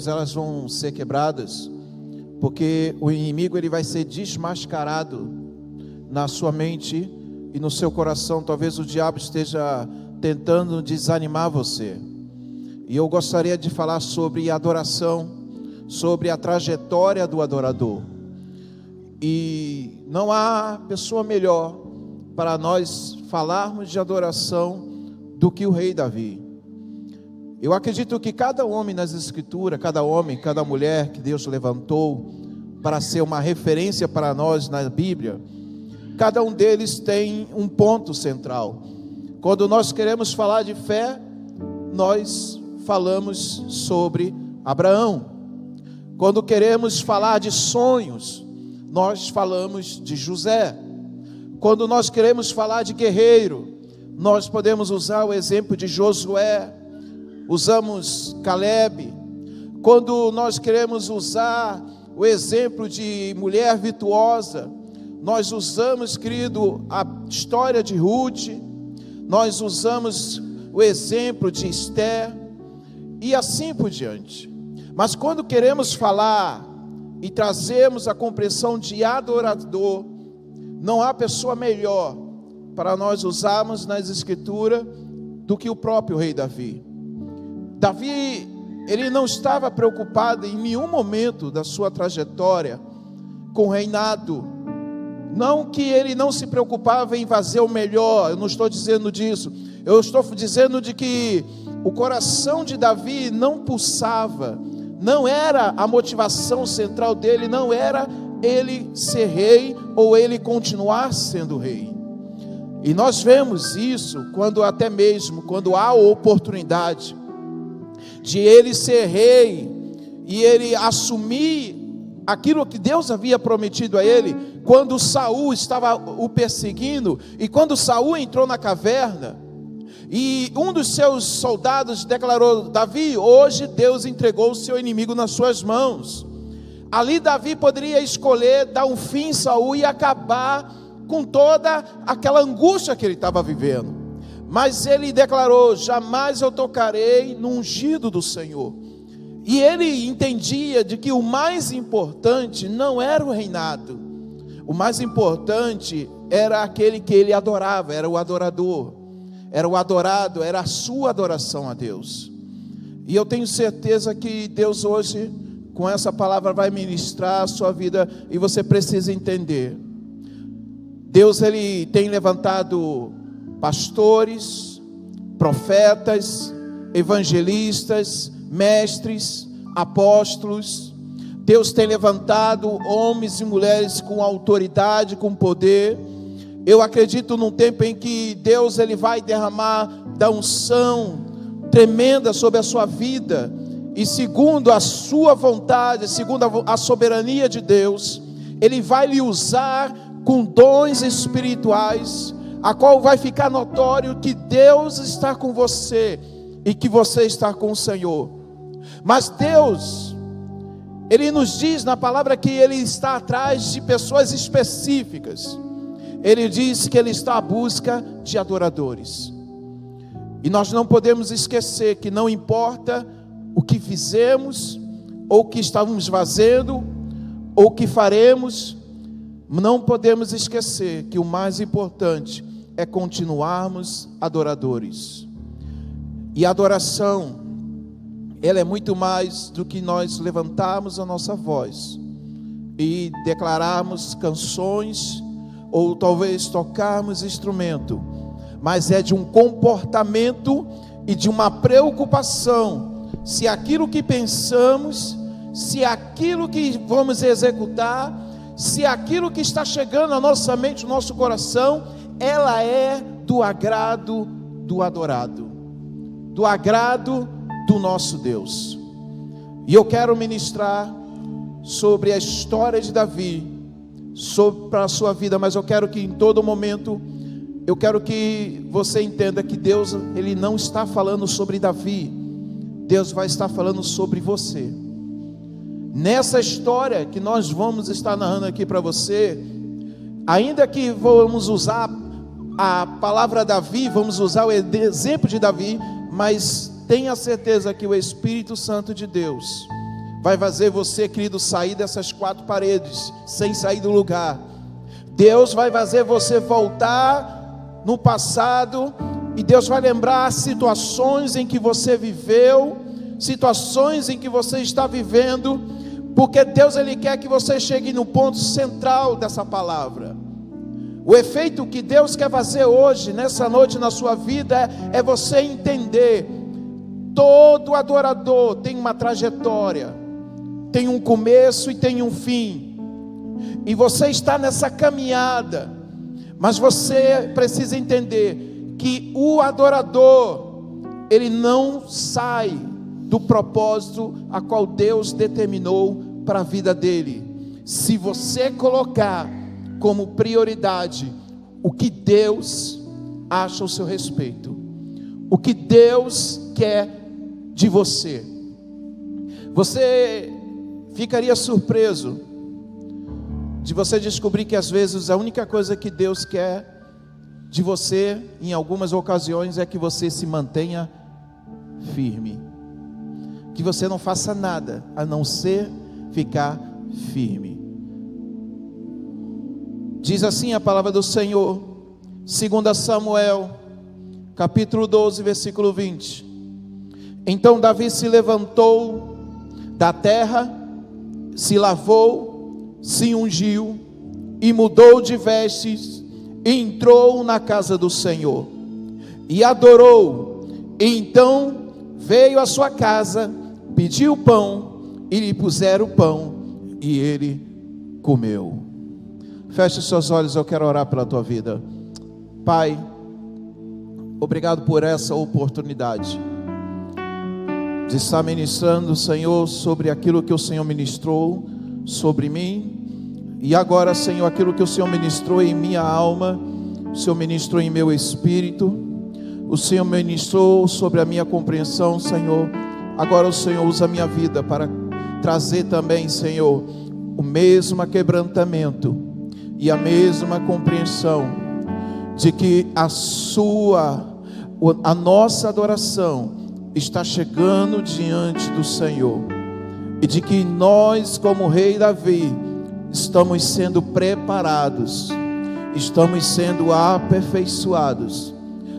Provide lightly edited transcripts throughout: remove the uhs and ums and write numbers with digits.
elas vão ser quebradas, porque o inimigo ele vai ser desmascarado na sua mente e no seu coração. Talvez o diabo esteja tentando desanimar você. E eu gostaria de falar sobre adoração, sobre a trajetória do adorador. E não há pessoa melhor para nós falarmos de adoração do que o rei Davi. Eu acredito que cada homem nas escrituras, cada homem, cada mulher que Deus levantou para ser uma referência para nós na Bíblia, cada um deles tem um ponto central. Quando nós queremos falar de fé, nós falamos sobre Abraão. Quando queremos falar de sonhos, nós falamos de José. Quando nós queremos falar de guerreiro, nós podemos usar o exemplo de Josué, usamos Caleb. Quando nós queremos usar o exemplo de mulher virtuosa, nós usamos, querido, a história de Ruth, nós usamos o exemplo de Esther, e assim por diante. Mas quando queremos falar e trazemos a compreensão de adorador, não há pessoa melhor para nós usarmos nas escrituras do que o próprio rei Davi. Davi, ele não estava preocupado em nenhum momento da sua trajetória com o reinado. Não que ele não se preocupava em fazer o melhor, eu não estou dizendo disso. Eu estou dizendo de que o coração de Davi não pulsava, não era a motivação central dele, não era ele ser rei ou ele continuar sendo rei. E nós vemos isso quando até mesmo, quando há a oportunidade de ele ser rei e ele assumir aquilo que Deus havia prometido a ele, quando Saul estava o perseguindo, e quando Saul entrou na caverna, e um dos seus soldados declarou: Davi, hoje Deus entregou o seu inimigo nas suas mãos. Ali Davi poderia escolher dar um fim em Saul e acabar com toda aquela angústia que ele estava vivendo. Mas ele declarou: jamais eu tocarei no ungido do Senhor. E ele entendia de que o mais importante não era o reinado. O mais importante era aquele que ele adorava, era o adorador. Era o adorado, era a sua adoração a Deus. E eu tenho certeza que Deus hoje, com essa palavra, vai ministrar a sua vida. E você precisa entender. Deus, ele tem levantado pastores, profetas, evangelistas, mestres, apóstolos. Deus tem levantado homens e mulheres com autoridade, com poder. Eu acredito num tempo em que Deus ele vai derramar da unção tremenda sobre a sua vida, e segundo a sua vontade, segundo a soberania de Deus, Ele vai lhe usar com dons espirituais, a qual vai ficar notório que Deus está com você e que você está com o Senhor. Mas Deus, Ele nos diz na palavra que Ele está atrás de pessoas específicas. Ele diz que Ele está à busca de adoradores. E nós não podemos esquecer que não importa o que fizemos, ou o que estávamos fazendo, ou o que faremos, não podemos esquecer que o mais importante é continuarmos adoradores. E a adoração, ela é muito mais do que nós levantarmos a nossa voz e declararmos canções, ou talvez tocarmos instrumento, mas é de um comportamento e de uma preocupação, se aquilo que pensamos, se aquilo que vamos executar, se aquilo que está chegando à nossa mente, ao nosso coração, ela é do agrado do adorado, do agrado do nosso Deus. E eu quero ministrar sobre a história de Davi, para a sua vida, mas eu quero que em todo momento, eu quero que você entenda que Deus, Ele não está falando sobre Davi, Deus vai estar falando sobre você. Nessa história que nós vamos estar narrando aqui para você, ainda que vamos usar a palavra Davi, vamos usar o exemplo de Davi, mas tenha certeza que o Espírito Santo de Deus vai fazer você, querido, sair dessas 4 paredes, sem sair do lugar. Deus vai fazer você voltar no passado, e Deus vai lembrar situações em que você viveu, situações em que você está vivendo, porque Deus, Ele quer que você chegue no ponto central dessa palavra. O efeito que Deus quer fazer hoje, nessa noite na sua vida, é você entender: todo adorador tem uma trajetória, tem um começo e tem um fim, e você está nessa caminhada, mas você precisa entender que o adorador, ele não sai do propósito a qual Deus determinou para a vida dele, se você colocar como prioridade o que Deus acha ao seu respeito, o que Deus quer de você. Você ficaria surpreso de você descobrir que às vezes a única coisa que Deus quer de você, em algumas ocasiões, é que você se mantenha firme, que você não faça nada a não ser ficar firme. Diz assim a palavra do Senhor, 2 Samuel, capítulo 12, versículo 20. Então Davi se levantou da terra, se lavou, se ungiu e mudou de vestes, e entrou na casa do Senhor e adorou. E então veio à sua casa, pediu pão, e lhe puseram pão, e ele comeu. Feche seus olhos, eu quero orar pela tua vida. Pai, obrigado por essa oportunidade de estar ministrando, Senhor, sobre aquilo que o Senhor ministrou sobre mim. E agora, Senhor, aquilo que o Senhor ministrou em minha alma, o Senhor ministrou em meu espírito, o Senhor ministrou sobre a minha compreensão, Senhor. Agora o Senhor usa a minha vida para trazer também, Senhor, o mesmo quebrantamento e a mesma compreensão de que a nossa adoração está chegando diante do Senhor, e de que nós, como rei Davi, estamos sendo preparados, estamos sendo aperfeiçoados,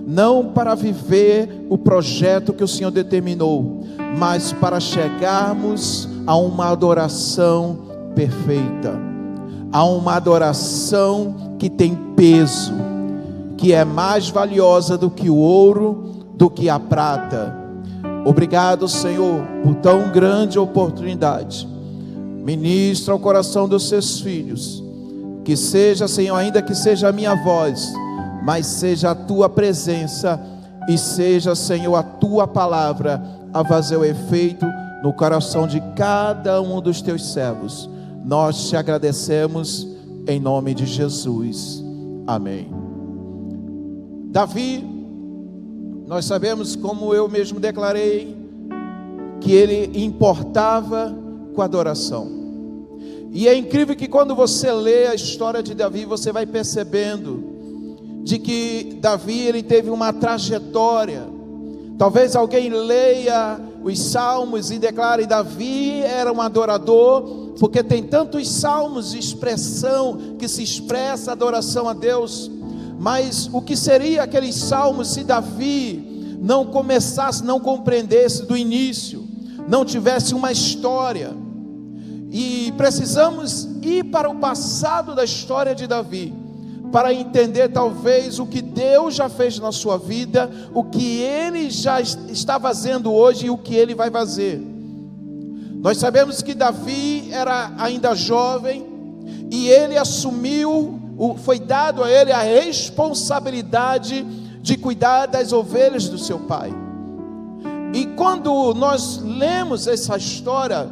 não para viver o projeto que o Senhor determinou, mas para chegarmos a uma adoração perfeita, a uma adoração que tem peso, que é mais valiosa do que o ouro, do que a prata. Obrigado, Senhor, por tão grande oportunidade. Ministra ao coração dos seus filhos, que seja, Senhor, ainda que seja a minha voz, mas seja a tua presença, e seja, Senhor, a tua palavra a fazer o efeito no coração de cada um dos teus servos. Nós te agradecemos em nome de Jesus, amém. Davi, nós sabemos, como eu mesmo declarei, que ele importava com a adoração. E é incrível que quando você lê a história de Davi, você vai percebendo de que Davi, ele teve uma trajetória. Talvez alguém leia os salmos e declare: Davi era um adorador, porque tem tantos salmos de expressão, que se expressa adoração a Deus. Mas o que seria aqueles salmos se Davi não começasse, não compreendesse do início, não tivesse uma história? E precisamos ir para o passado da história de Davi, para entender talvez o que Deus já fez na sua vida, o que Ele já está fazendo hoje e o que Ele vai fazer. Nós sabemos que Davi era ainda jovem, e ele assumiu, foi dado a ele a responsabilidade de cuidar das ovelhas do seu pai. E quando nós lemos essa história,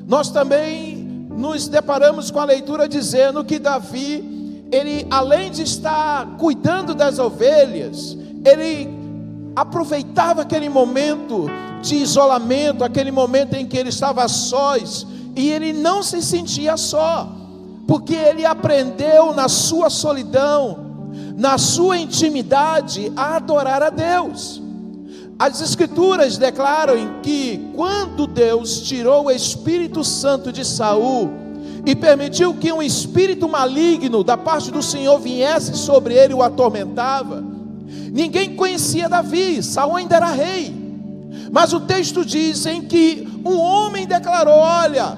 nós também nos deparamos com a leitura dizendo que Davi, ele, além de estar cuidando das ovelhas, ele aproveitava aquele momento de isolamento, aquele momento em que ele estava a sós, e ele não se sentia só, porque ele aprendeu na sua solidão, na sua intimidade, a adorar a Deus. As Escrituras declaram que quando Deus tirou o Espírito Santo de Saul e permitiu que um espírito maligno da parte do Senhor viesse sobre ele e o atormentava, ninguém conhecia Davi, Saul ainda era rei. Mas o texto diz em que um homem declarou: olha,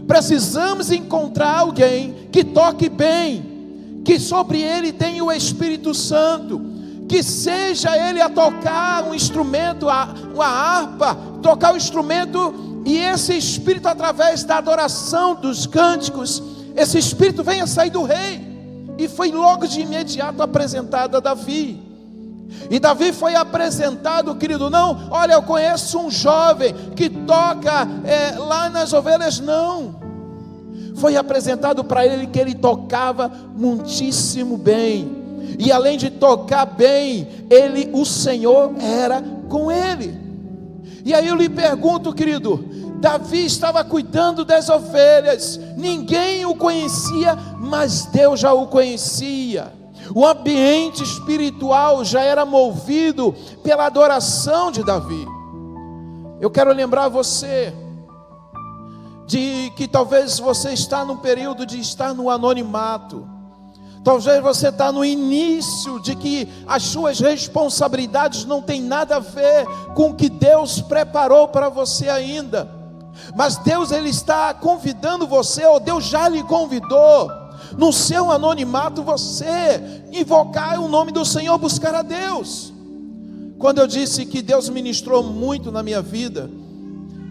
precisamos encontrar alguém que toque bem, que sobre ele tenha o Espírito Santo, que seja ele a tocar um instrumento, uma harpa, tocar o instrumento, e esse espírito, através da adoração, dos cânticos, esse espírito venha sair do rei. E foi logo de imediato apresentado a Davi. E Davi foi apresentado, querido, não, olha, eu conheço um jovem que toca lá nas ovelhas, não. Foi apresentado para ele que ele tocava muitíssimo bem. E além de tocar bem, o Senhor era com ele. E aí eu lhe pergunto, querido, Davi estava cuidando das ovelhas, ninguém o conhecia, mas Deus já o conhecia. O ambiente espiritual já era movido pela adoração de Davi. Eu quero lembrar você de que talvez você está num período de estar no anonimato. Talvez você está no início de que as suas responsabilidades não têm nada a ver com o que Deus preparou para você ainda. Mas Deus, Ele está convidando você, ou Deus já lhe convidou, no seu anonimato, você invocar o nome do Senhor, buscar a Deus. Quando eu disse que Deus ministrou muito na minha vida,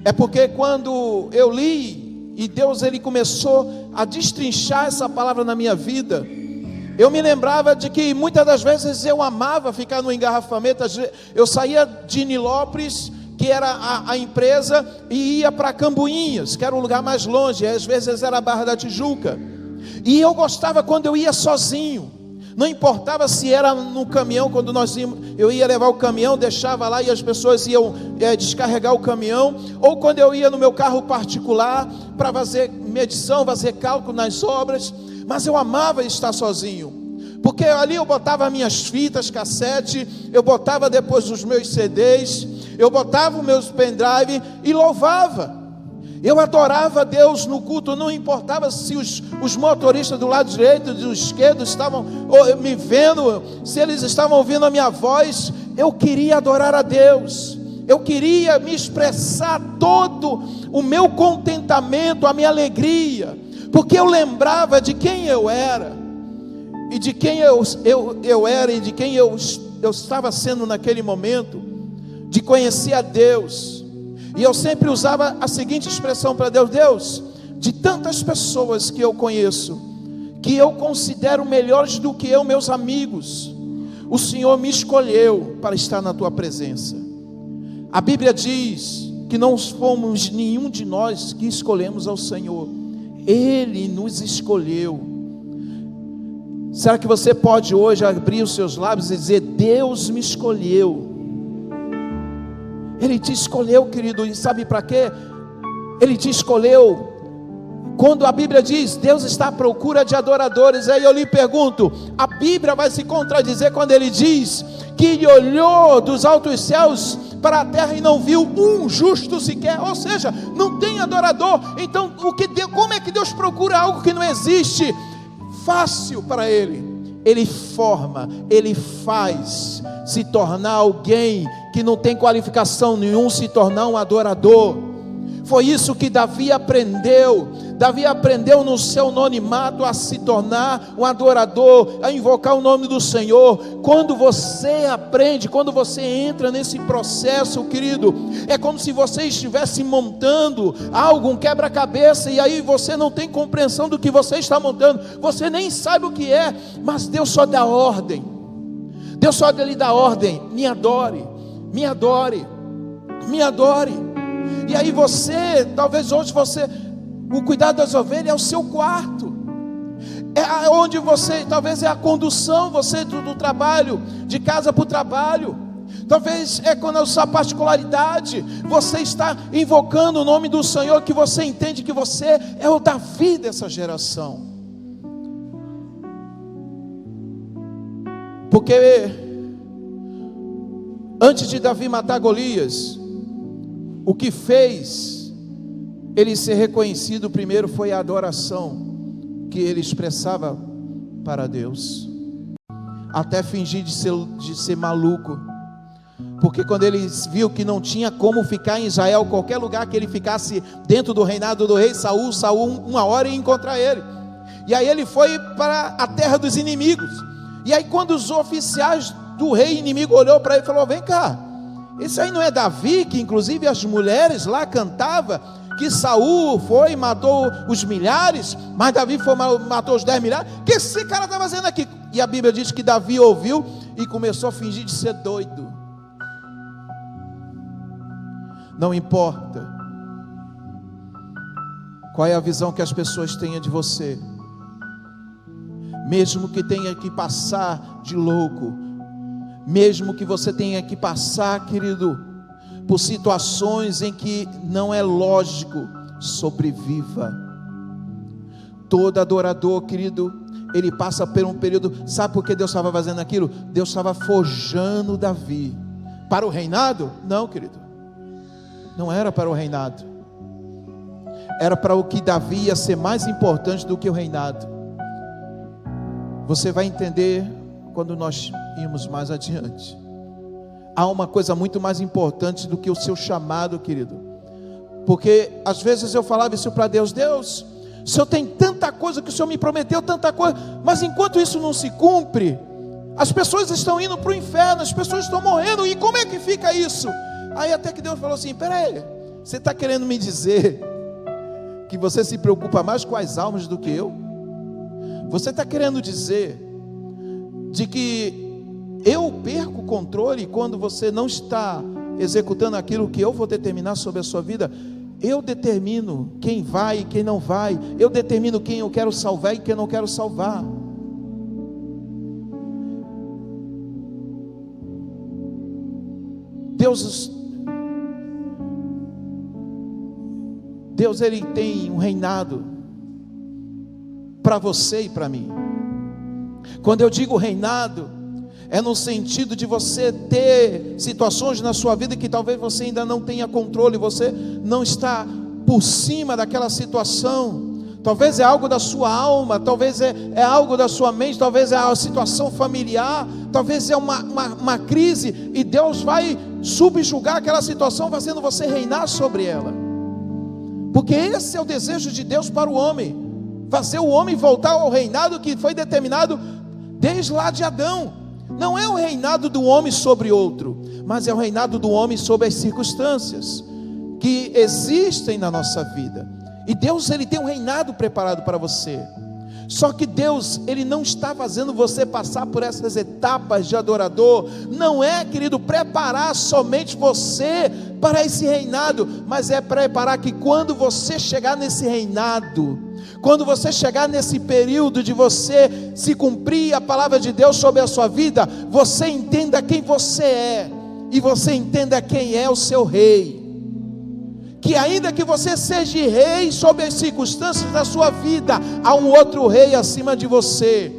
é porque quando eu li, e Deus Ele começou a destrinchar essa palavra na minha vida, eu me lembrava de que muitas das vezes eu amava ficar no engarrafamento. Eu saía de Nilópolis, que era a empresa, e ia para Cambuinhas, que era um lugar mais longe, às vezes era a Barra da Tijuca. E eu gostava quando eu ia sozinho, não importava se era no caminhão, quando eu ia levar o caminhão, deixava lá e as pessoas iam descarregar o caminhão, ou quando eu ia no meu carro particular, para fazer medição, fazer cálculo nas obras. Mas eu amava estar sozinho, porque ali eu botava minhas fitas, cassete, eu botava depois os meus CDs, eu botava os meus pendrive e louvava. Eu adorava a Deus no culto, não importava se os motoristas do lado direito e do esquerdo estavam me vendo, se eles estavam ouvindo a minha voz. Eu queria adorar a Deus, eu queria me expressar todo o meu contentamento, a minha alegria, porque eu lembrava de quem eu era, e de quem eu era, e de quem eu estava sendo naquele momento, de conhecer a Deus. E eu sempre usava a seguinte expressão para Deus: Deus, de tantas pessoas que eu conheço, que eu considero melhores do que eu, meus amigos, o Senhor me escolheu para estar na tua presença. A Bíblia diz que não fomos nenhum de nós que escolhemos ao Senhor, Ele nos escolheu. Será que você pode hoje abrir os seus lábios e dizer: Deus me escolheu? Ele te escolheu, querido, e sabe para quê? Ele te escolheu. Quando a Bíblia diz, Deus está à procura de adoradores, aí eu lhe pergunto, a Bíblia vai se contradizer quando ele diz que ele olhou dos altos céus para a terra e não viu um justo sequer? Ou seja, não tem adorador. Então como é que Deus procura algo que não existe? Fácil para Ele. Ele forma, Ele faz se tornar alguém que não tem qualificação nenhuma, se tornar um adorador. Foi isso que Davi aprendeu. Davi aprendeu no seu anonimato a se tornar um adorador, a invocar o nome do Senhor. Quando você aprende, quando você entra nesse processo, querido, é como se você estivesse montando algo, um quebra-cabeça, e aí você não tem compreensão do que você está montando, você nem sabe o que é, mas Deus só dá ordem. Deus só lhe dá ordem: me adore, me adore, me adore. E aí você, talvez hoje o cuidado das ovelhas é o seu quarto, é onde você, talvez é a condução, você do trabalho, de casa para o trabalho, talvez é quando a sua particularidade, você está invocando o nome do Senhor, que você entende que você é o Davi dessa geração. Porque Antes de Davi matar Golias, o que fez ele ser reconhecido primeiro foi a adoração que ele expressava para Deus, até fingir de ser maluco, porque quando ele viu que não tinha como ficar em Israel, qualquer lugar que ele ficasse dentro do reinado do rei Saul, uma hora ia encontrar ele, e aí ele foi para a terra dos inimigos, e aí quando os oficiais do rei inimigo olhou para ele e falou: vem cá, esse aí não é Davi, que inclusive as mulheres lá cantavam, que Saul foi e matou os milhares, mas Davi foi matou os 10 milhares, o que esse cara está fazendo aqui? E a Bíblia diz que Davi ouviu e começou a fingir de ser doido. Não importa qual é a visão que as pessoas tenham de você, mesmo que tenha que passar de louco, mesmo que você tenha que passar, querido, por situações em que não é lógico, sobreviva. Todo adorador, querido, ele passa por um período. Sabe por que Deus estava fazendo aquilo? Deus estava forjando Davi para o reinado? Não, querido, não era para o reinado, era para o que Davi ia ser mais importante do que o reinado. Você vai entender quando nós irmos mais adiante. Há uma coisa muito mais importante do que o seu chamado, querido, porque às vezes eu falava isso para Deus: Deus, o Senhor tem tanta coisa que o Senhor me prometeu, tanta coisa, mas enquanto isso não se cumpre, as pessoas estão indo para o inferno, as pessoas estão morrendo, e como é que fica isso? Aí até que Deus falou assim: peraí, você está querendo me dizer que você se preocupa mais com as almas do que eu? Você está querendo dizer de que eu perco o controle quando você não está executando aquilo que eu vou determinar sobre a sua vida? Eu determino quem vai e quem não vai, eu determino quem eu quero salvar e quem eu não quero salvar. Deus ele tem um reinado para você e para mim. Quando eu digo reinado, é no sentido de você ter situações na sua vida que talvez você ainda não tenha controle, você não está por cima daquela situação, talvez é algo da sua alma, talvez é algo da sua mente, talvez é a situação familiar, talvez é uma crise, e Deus vai subjugar aquela situação, fazendo você reinar sobre ela, porque esse é o desejo de Deus para o homem, fazer o homem voltar ao reinado que foi determinado desde lá de Adão. Não é o reinado do homem sobre outro, mas é o reinado do homem sobre as circunstâncias que existem na nossa vida. E Deus ele tem um reinado preparado para você. Só que Deus ele não está fazendo você passar por essas etapas de adorador. Não é, querido, preparar somente você para esse reinado, mas é preparar que quando você chegar nesse reinado, quando você chegar nesse período de você se cumprir a palavra de Deus sobre a sua vida, você entenda quem você é, e você entenda quem é o seu rei, que ainda que você seja rei sobre as circunstâncias da sua vida, há um outro rei acima de você,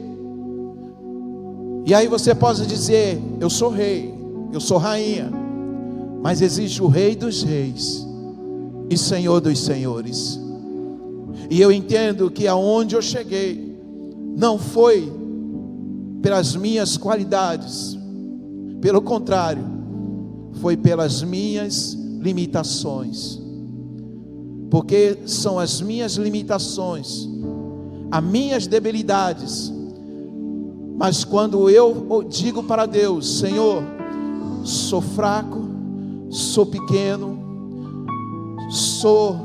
e aí você pode dizer: eu sou rei, eu sou rainha, mas existe o rei dos reis e senhor dos senhores. E eu entendo que aonde eu cheguei não foi pelas minhas qualidades, pelo contrário, foi pelas minhas limitações, porque são as minhas limitações, as minhas debilidades. Mas quando eu digo para Deus: Senhor, sou fraco, sou pequeno, sou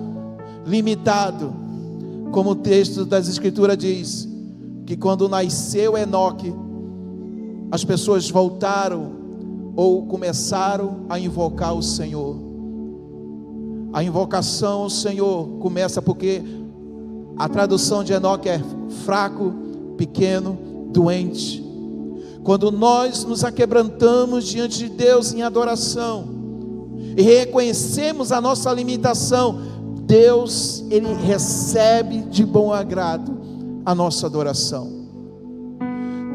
limitado, como o texto das Escrituras diz, que quando nasceu Enoque, as pessoas voltaram ou começaram a invocar o Senhor. A invocação ao Senhor começa porque a tradução de Enoque é fraco, pequeno, doente. Quando nós nos aquebrantamos diante de Deus em adoração e reconhecemos a nossa limitação, Deus, ele recebe de bom agrado a nossa adoração.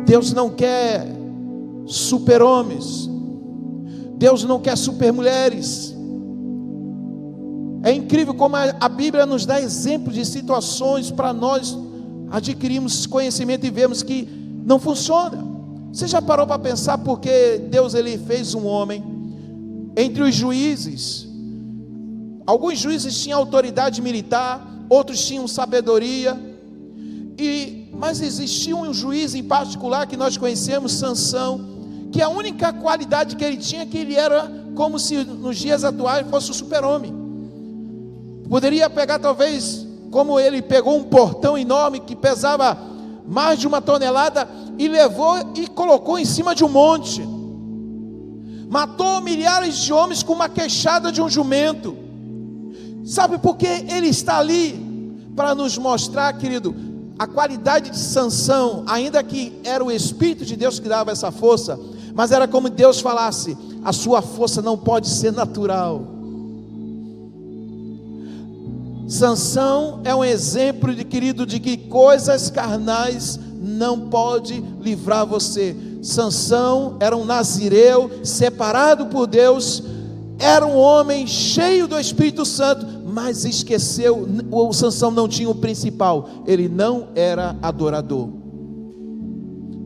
Deus não quer super-homens, Deus não quer supermulheres. É incrível como a Bíblia nos dá exemplos de situações para nós adquirirmos conhecimento e vermos que não funciona. Você já parou para pensar porque Deus ele fez um homem entre os juízes? Alguns juízes tinham autoridade militar, outros tinham sabedoria, mas existia um juiz em particular que nós conhecemos, Sansão, que a única qualidade que ele tinha é que ele era como se nos dias atuais fosse o super-homem. Poderia pegar talvez, como ele pegou um portão enorme que pesava mais de 1 tonelada e levou e colocou em cima de um monte. Matou milhares de homens com uma queixada de um jumento. Sabe por que ele está ali? Para nos mostrar, querido, a qualidade de Sansão, ainda que era o Espírito de Deus que dava essa força, mas era como Deus falasse: a sua força não pode ser natural. Sansão é um exemplo, querido, de que coisas carnais não pode livrar você. Sansão era um nazireu, separado por Deus, era um homem cheio do Espírito Santo, mas esqueceu, o Sansão não tinha o principal, ele não era adorador.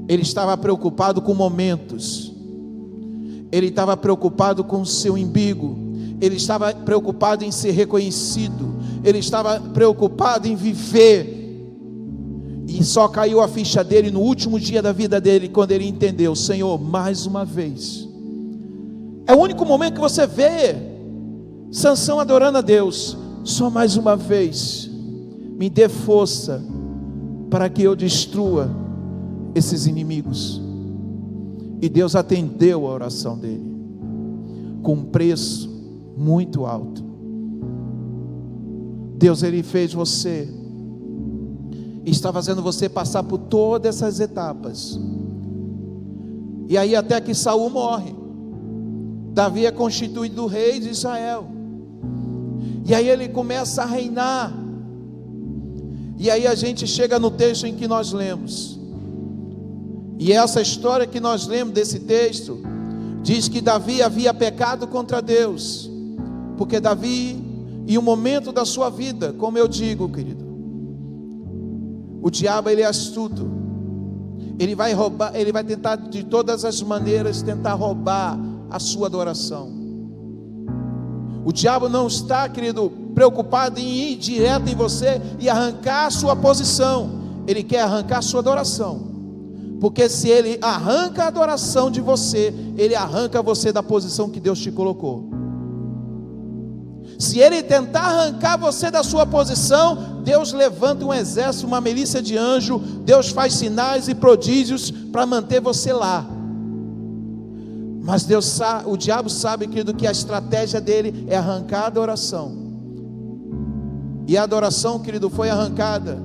Ele estava preocupado com momentos, ele estava preocupado com o seu umbigo, ele estava preocupado em ser reconhecido, ele estava preocupado em viver. E só caiu a ficha dele no último dia da vida dele, quando ele entendeu: Senhor, mais uma vez. É o único momento que você vê Sansão adorando a Deus. Só mais uma vez, me dê força para que eu destrua esses inimigos. E Deus atendeu a oração dele com um preço muito alto. Deus, ele fez você, está fazendo você passar por todas essas etapas. E aí até que Saul morre, Davi é constituído rei de Israel. E aí ele começa a reinar. E aí a gente chega no texto em que nós lemos. E essa história que nós lemos desse texto diz que Davi havia pecado contra Deus. Porque Davi, em um momento da sua vida, como eu digo, querido, o diabo ele é astuto. Ele vai roubar, ele vai tentar de todas as maneiras tentar roubar a sua adoração. O diabo não está, querido, preocupado em ir direto em você e arrancar a sua posição. Ele quer arrancar a sua adoração. Porque se ele arranca a adoração de você, ele arranca você da posição que Deus te colocou. Se ele tentar arrancar você da sua posição, Deus levanta um exército, uma milícia de anjo, Deus faz sinais e prodígios para manter você lá. Mas o diabo sabe, querido, que a estratégia dele é arrancar a adoração. E a adoração, querido, foi arrancada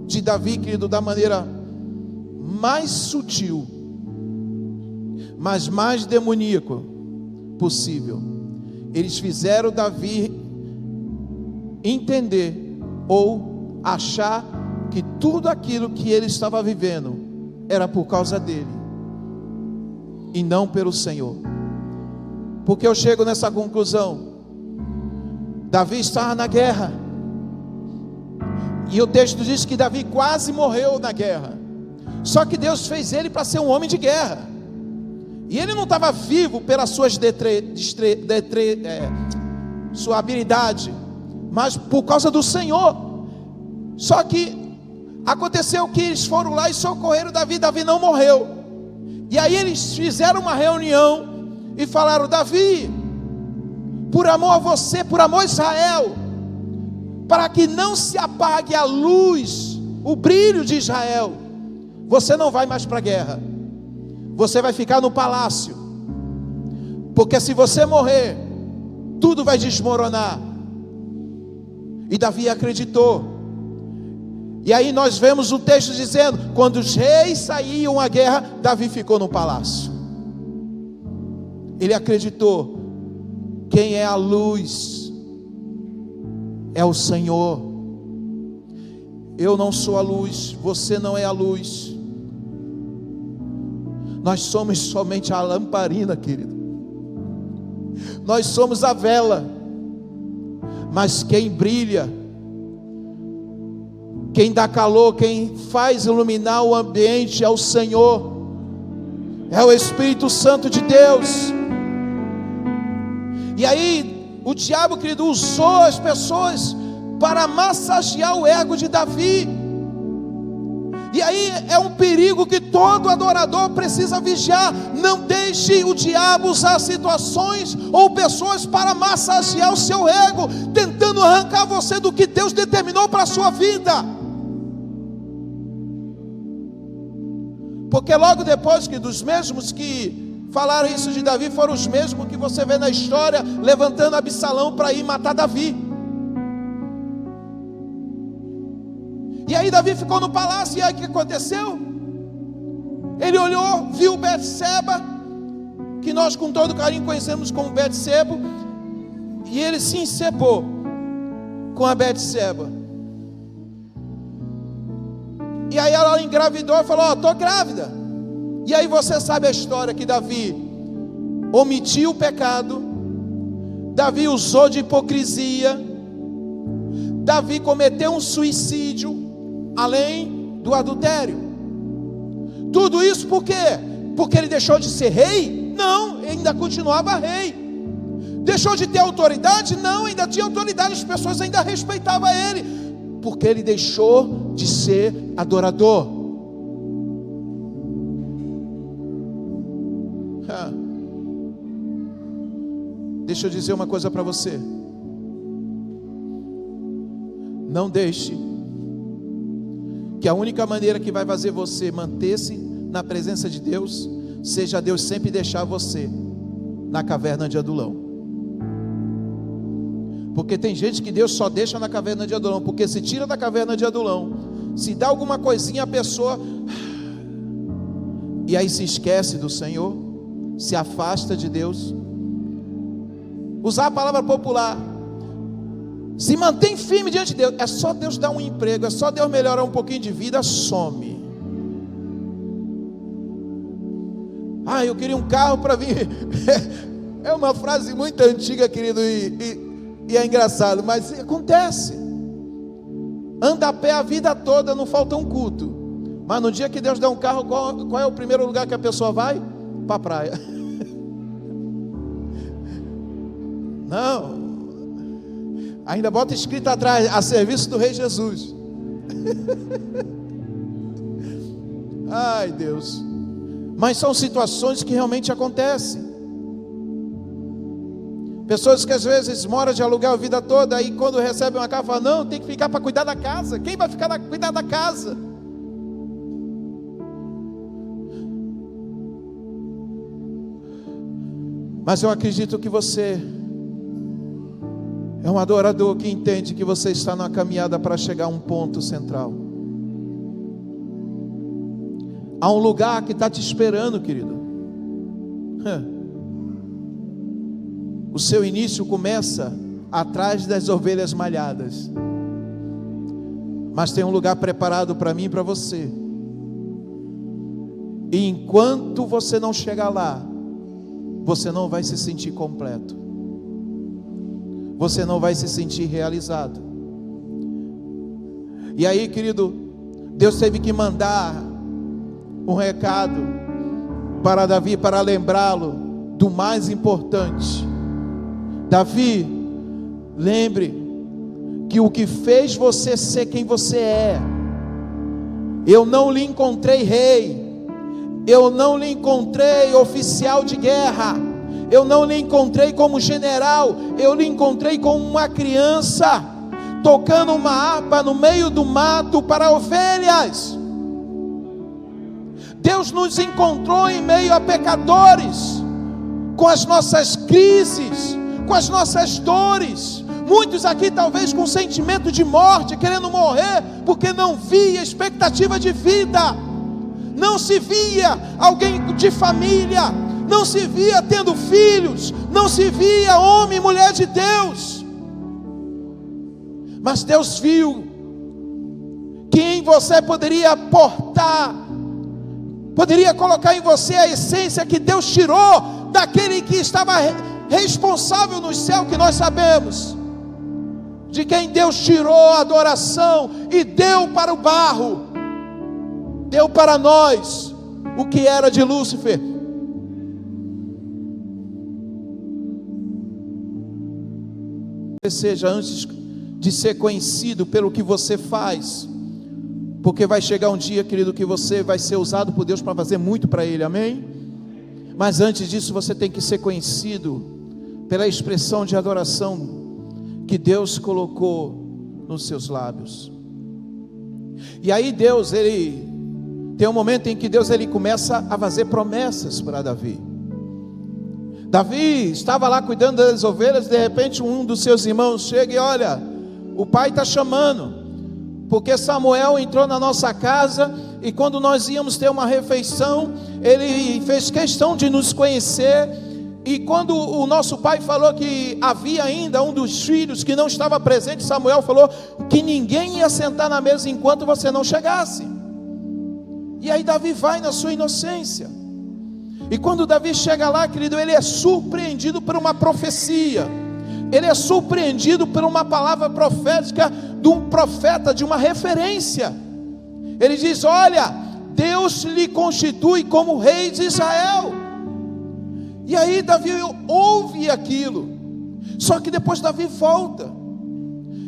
de Davi, querido, da maneira mais sutil, mas mais demoníaco possível. Eles fizeram Davi entender ou achar que tudo aquilo que ele estava vivendo era por causa dele e não pelo Senhor. Porque eu chego nessa conclusão: Davi estava na guerra, e o texto diz que Davi quase morreu na guerra. Só que Deus fez ele para ser um homem de guerra, e ele não estava vivo pelas suas sua habilidade, mas por causa do Senhor. Só que aconteceu que eles foram lá e socorreram Davi. Davi não morreu. E aí eles fizeram uma reunião e falaram: Davi, por amor a você, por amor a Israel, para que não se apague a luz, o brilho de Israel, você não vai mais para a guerra, você vai ficar no palácio, porque se você morrer, tudo vai desmoronar. E Davi acreditou. E aí nós vemos o texto dizendo: quando os reis saíam à guerra, Davi ficou no palácio. Ele acreditou: quem é a luz é o Senhor. Eu não sou a luz, você não é a luz. Nós somos somente a lamparina, querido. nós somos a vela, mas quem brilha, quem dá calor, quem faz iluminar o ambiente é o Senhor, é o Espírito Santo de Deus. E aí o diabo, querido, usou as pessoas para massagear o ego de Davi. E aí é um perigo que todo adorador precisa vigiar. Não deixe o diabo usar situações ou pessoas para massagear o seu ego, tentando arrancar você do que Deus determinou para a sua vida. Porque logo depois que dos mesmos que falaram isso de Davi, foram os mesmos que você vê na história levantando Absalão para ir matar Davi. E aí Davi ficou no palácio, e aí o que aconteceu? Ele olhou, viu Betseba, que nós com todo carinho conhecemos como Betseba, e ele se encebou com a Betseba. E aí ela engravidou e falou: estou grávida. E aí você sabe a história, que Davi omitiu o pecado, Davi usou de hipocrisia, Davi cometeu um suicídio, além do adultério. Tudo isso por quê? Porque ele deixou de ser rei? Não, ele ainda continuava rei. Deixou de ter autoridade? Não, ainda tinha autoridade, as pessoas ainda respeitavam ele, porque ele deixou de ser adorador. Deixa eu dizer uma coisa para você: não deixe que a única maneira que vai fazer você manter-se na presença de Deus seja Deus sempre deixar você na caverna de Adulão. Porque tem gente que Deus só deixa na caverna de Adulão, porque se tira da caverna de Adulão, se dá alguma coisinha, a pessoa, e aí se esquece do Senhor, se afasta de Deus. Usar a palavra popular, se mantém firme diante de Deus. É só Deus dar um emprego, é só Deus melhorar um pouquinho de vida, some. Eu queria um carro para vir. É uma frase muito antiga, querido, e é engraçado, mas acontece. Anda a pé a vida toda, não falta um culto, mas no dia que Deus dá um carro, qual é o primeiro lugar que a pessoa vai? Para a praia. Não, ainda bota escrito atrás: a serviço do Rei Jesus. Ai, Deus. Mas são situações que realmente acontecem. Pessoas que às vezes moram de aluguel a vida toda, aí quando recebem uma casa, falam: não, tem que ficar para cuidar da casa. Quem vai ficar cuidar da casa? Mas eu acredito que você é um adorador que entende que você está na caminhada para chegar a um ponto central. Há um lugar que está te esperando, querido. O seu início começa atrás das ovelhas malhadas, mas tem um lugar preparado para mim e para você. E enquanto você não chegar lá, você não vai se sentir completo, você não vai se sentir realizado. E aí, querido, Deus teve que mandar um recado para Davi, para lembrá-lo do mais importante. Davi, lembre que o que fez você ser quem você é, eu não lhe encontrei rei, eu não lhe encontrei oficial de guerra, eu não lhe encontrei como general, eu lhe encontrei como uma criança, tocando uma harpa no meio do mato para ovelhas. Deus nos encontrou em meio a pecadores, com as nossas crises, com as nossas dores. Muitos aqui talvez com sentimento de morte, querendo morrer, porque não via expectativa de vida, não se via alguém de família, não se via tendo filhos, não se via homem e mulher de Deus. Mas Deus viu que em você poderia portar, poderia colocar em você a essência que Deus tirou daquele que estava responsável no céu, que nós sabemos, de quem Deus tirou a adoração e deu para o barro, deu para nós o que era de Lúcifer. Seja antes de ser conhecido pelo que você faz, porque vai chegar um dia, querido, que você vai ser usado por Deus para fazer muito para Ele, amém? Mas antes disso você tem que ser conhecido pela expressão de adoração que Deus colocou nos seus lábios. E aí Deus, Ele tem um momento em que Deus, Ele começa a fazer promessas para Davi. Davi estava lá cuidando das ovelhas, de repente um dos seus irmãos chega e olha, o pai está chamando, porque Samuel entrou na nossa casa, e quando nós íamos ter uma refeição, ele fez questão de nos conhecer, e quando o nosso pai falou que havia ainda um dos filhos que não estava presente, Samuel falou que ninguém ia sentar na mesa enquanto você não chegasse. E aí Davi vai na sua inocência, e quando Davi chega lá, querido, ele é surpreendido por uma profecia, ele é surpreendido por uma palavra profética de um profeta, de uma referência. Ele diz: olha, Deus lhe constitui como rei de Israel. E aí Davi ouve aquilo, só que depois Davi volta,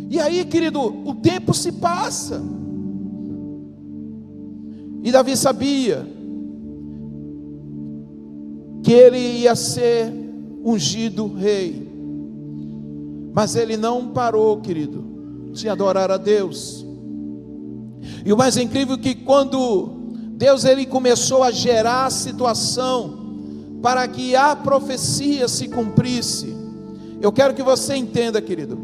e aí, querido, o tempo se passa, e Davi sabia que ele ia ser ungido rei, mas ele não parou, querido, de adorar a Deus. E o mais incrível é que quando Deus, ele começou a gerar a situação para que a profecia se cumprisse, eu quero que você entenda, querido,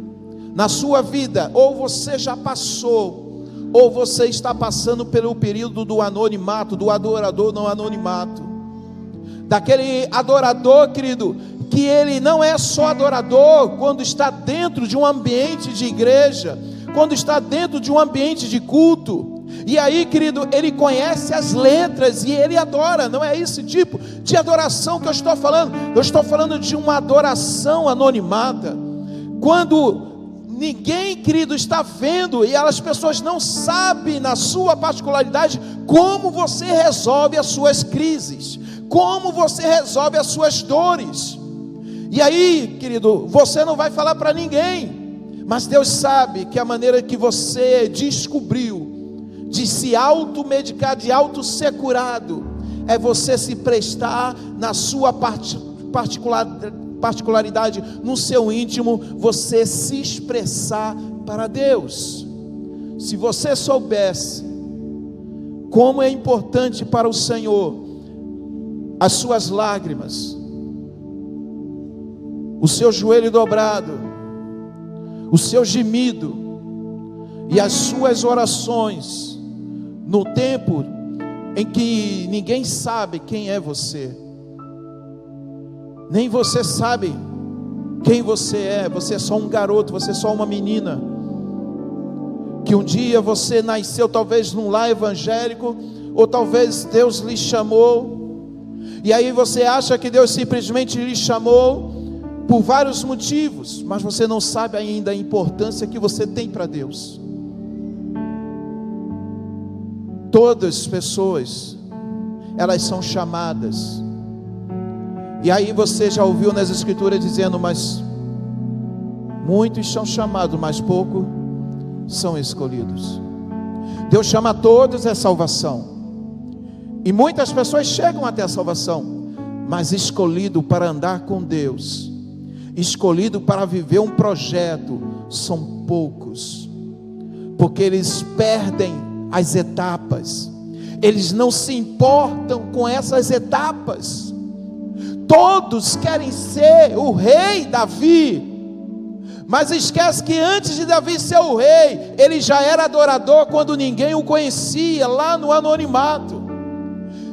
na sua vida, ou você já passou, ou você está passando pelo período do anonimato, do adorador no anonimato, daquele adorador, querido, que ele não é só adorador quando está dentro de um ambiente de igreja, quando está dentro de um ambiente de culto, e aí, querido, ele conhece as letras e ele adora. Não é esse tipo de adoração que eu estou falando, eu estou falando de uma adoração anonimada, quando ninguém, querido, está vendo, e as pessoas não sabem, na sua particularidade, como você resolve as suas crises, como você resolve as suas dores. E aí, querido, você não vai falar para ninguém, mas Deus sabe que a maneira que você descobriu de se automedicar, de auto-ser curado, é você se prestar na sua particularidade, no seu íntimo, você se expressar para Deus. Se você soubesse como é importante para o Senhor as suas lágrimas, o seu joelho dobrado, o seu gemido e as suas orações, no tempo em que ninguém sabe quem é você, nem você sabe quem você é só um garoto, você é só uma menina, que um dia você nasceu talvez num lar evangélico, ou talvez Deus lhe chamou, e aí você acha que Deus simplesmente lhe chamou por vários motivos, mas você não sabe ainda a importância que você tem para Deus. Todas as pessoas, elas são chamadas, e aí você já ouviu nas escrituras dizendo, mas muitos são chamados, mas poucos são escolhidos. Deus chama todos à salvação, e muitas pessoas chegam até a salvação, mas escolhido para andar com Deus, escolhido para viver um projeto, são poucos, porque eles perdem as etapas, eles não se importam com essas etapas. Todos querem ser o rei Davi, mas esquece que antes de Davi ser o rei, ele já era adorador quando ninguém o conhecia, lá no anonimato.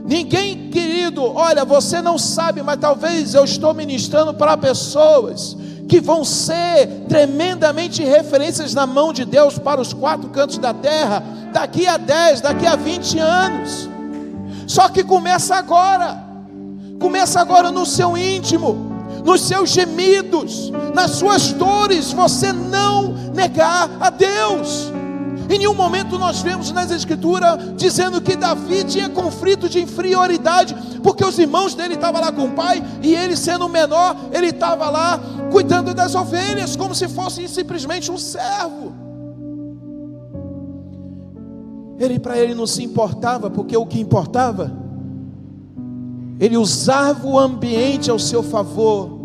Ninguém, querido, olha, você não sabe, mas talvez eu estou ministrando para pessoas que vão ser tremendamente referências na mão de Deus para os quatro cantos da terra, daqui a 10, daqui a 20 anos. Só que começa agora no seu íntimo, nos seus gemidos, nas suas dores, você não negar a Deus. Em nenhum momento nós vemos nas Escrituras dizendo que Davi tinha conflito de inferioridade, porque os irmãos dele estavam lá com o pai, e ele sendo menor, ele estava lá cuidando das ovelhas, como se fosse simplesmente um servo. Para ele não se importava, porque o que importava, ele usava o ambiente ao seu favor,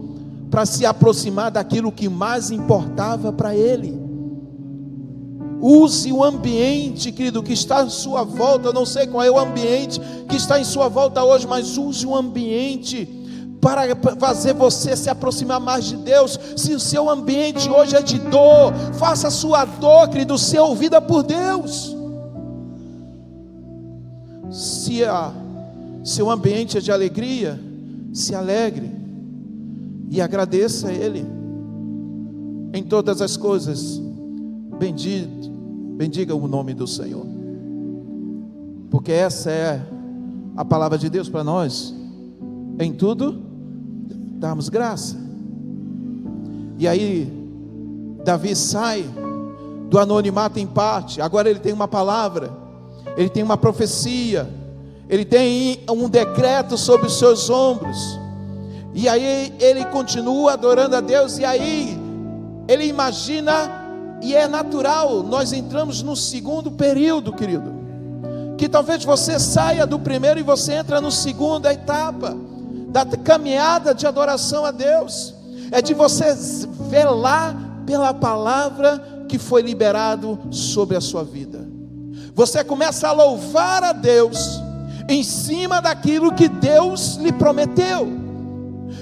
para se aproximar daquilo que mais importava para ele. Use o ambiente, querido, que está em sua volta. Eu não sei qual é o ambiente que está em sua volta hoje, mas use o ambiente para fazer você se aproximar mais de Deus. Se o seu ambiente hoje é de dor, faça a sua dor, querido, ser ouvida por Deus. Se seu ambiente é de alegria, se alegre e agradeça a Ele em todas as coisas. Bendiga o nome do Senhor, porque essa é a palavra de Deus para nós. Em tudo damos graça. E aí Davi sai do anonimato em parte. Agora ele tem uma palavra, ele tem uma profecia, ele tem um decreto sobre os seus ombros. E aí ele continua adorando a Deus. E aí ele imagina, e é natural, nós entramos no segundo período, querido, que talvez você saia do primeiro e você entra no segunda etapa da caminhada de adoração a Deus. É de você velar pela palavra que foi liberado sobre a sua vida. Você começa a louvar a Deus em cima daquilo que Deus lhe prometeu.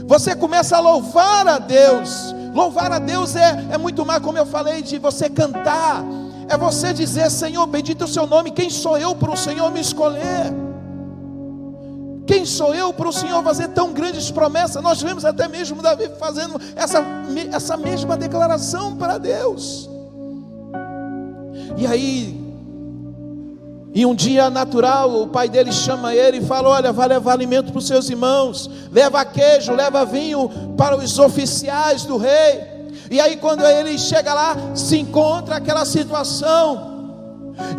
Você começa a louvar a Deus. Louvar a Deus é muito mais, como eu falei, de você cantar. É você dizer: Senhor, bendito é o seu nome. Quem sou eu para o Senhor me escolher? Quem sou eu para o Senhor fazer tão grandes promessas? Nós vemos até mesmo Davi fazendo essa mesma declaração para Deus. E aí, em um dia natural, o pai dele chama ele e fala: olha, vai levar alimento para os seus irmãos, leva queijo, leva vinho para os oficiais do rei. E aí quando ele chega lá, se encontra aquela situação,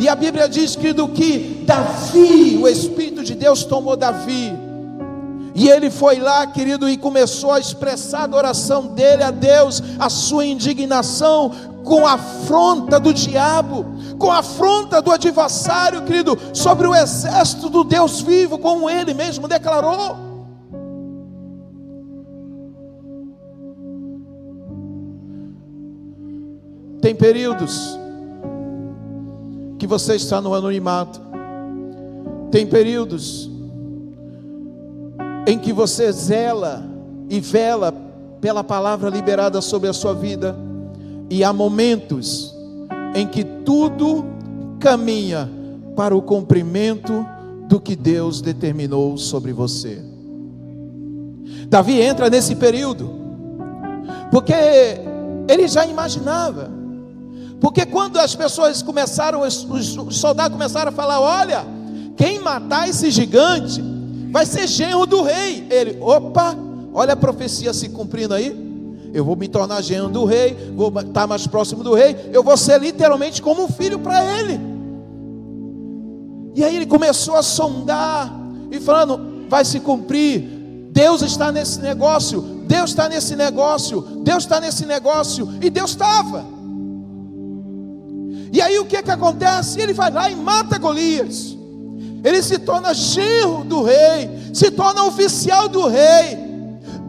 e a Bíblia diz, querido, que Davi, o Espírito de Deus tomou Davi, e ele foi lá, querido, e começou a expressar a adoração dele a Deus, a sua indignação com a afronta do diabo, com a afronta do adversário, querido, sobre o exército do Deus vivo, como ele mesmo declarou. Tem períodos que você está no anonimato, tem períodos em que você zela e vela pela palavra liberada sobre a sua vida, e há momentos em que tudo caminha para o cumprimento do que Deus determinou sobre você. Davi entra nesse período, porque ele já imaginava, porque quando as pessoas começaram, os soldados começaram a falar: olha, quem matar esse gigante vai ser genro do rei. Ele: opa, olha a profecia se cumprindo aí. Eu vou me tornar genro do rei, vou estar mais próximo do rei, eu vou ser literalmente como um filho para ele. E aí ele começou a sondar e falando: vai se cumprir, Deus está nesse negócio, Deus está nesse negócio, Deus está nesse negócio. E Deus estava. E aí o que acontece? Ele vai lá e mata Golias. Ele se torna genro do rei, se torna oficial do rei,